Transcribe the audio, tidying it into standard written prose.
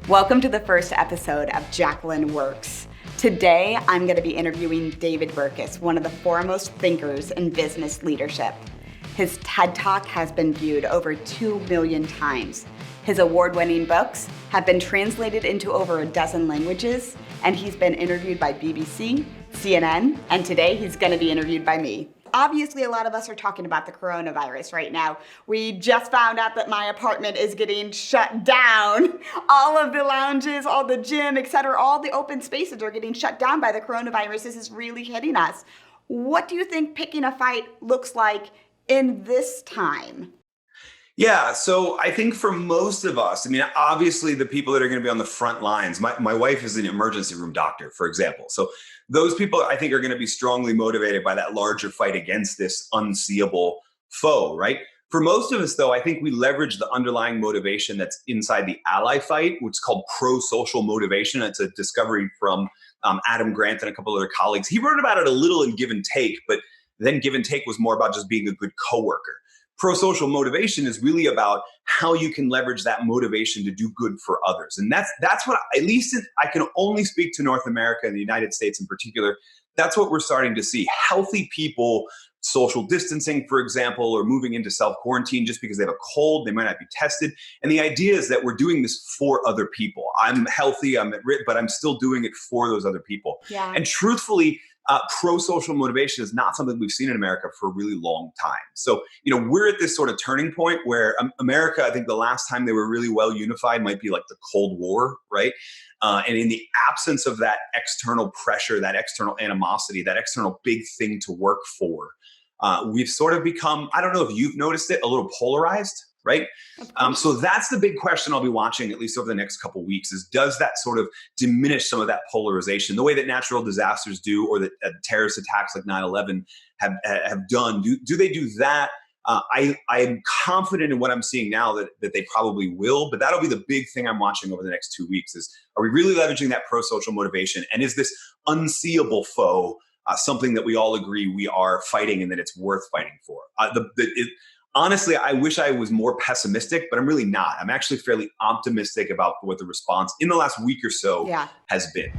Welcome to the first episode of Jacquelyn Worx. Today, I'm going to be interviewing David Burkus, one of the foremost thinkers in business leadership. His TED Talk has been viewed over 2 million times. His award-winning books have been translated into over a dozen languages, and he's been interviewed by BBC, CNN, and today he's going to be interviewed by me. Obviously, a lot of us are talking about the coronavirus right now. We just found out that my apartment is getting shut down. All of the lounges, all the gym, etc., all the open spaces are getting shut down by the coronavirus. This is really hitting us. What do you think picking a fight looks like in this time? Yeah, so I think for most of us, obviously the people that are going to be on the front lines, my wife is an emergency room doctor, for example. So those people I think are going to be strongly motivated by that larger fight against this unseeable foe, right? For most of us, though, I think we leverage the underlying motivation that's inside the ally fight, which is called pro-social motivation. It's a discovery from Adam Grant and a couple other colleagues. He wrote about it a little in Give and Take, but then Give and Take was more about just being a good coworker. Pro-social motivation is really about how you can leverage that motivation to do good for others. And that's what, at least I can only speak to North America and the United States in particular, that's what we're starting to see. Healthy people, social distancing, for example, or moving into self-quarantine just because they have a cold, they might not be tested. And the idea is that we're doing this for other people. I'm healthy, I'm at risk, but I'm still doing it for those other people. Yeah. And truthfully, pro-social motivation is not something we've seen in America for a really long time. So, we're at this sort of turning point where America, I think the last time they were really well unified might be like the Cold War, right? And in the absence of that external pressure, that external animosity, that external big thing to work for, we've sort of become, I don't know if you've noticed it, a little polarized, right? So that's the big question I'll be watching, at least over the next couple of weeks, is does that sort of diminish some of that polarization, the way that natural disasters do, or that terrorist attacks like 9/11 have done? Do they do that? I am confident in what I'm seeing now that they probably will, but that'll be the big thing I'm watching over the next 2 weeks is, are we really leveraging that pro-social motivation? And is this unseeable foe something that we all agree we are fighting and that it's worth fighting for? Honestly, I wish I was more pessimistic, but I'm really not. I'm actually fairly optimistic about what the response in the last week or so has been.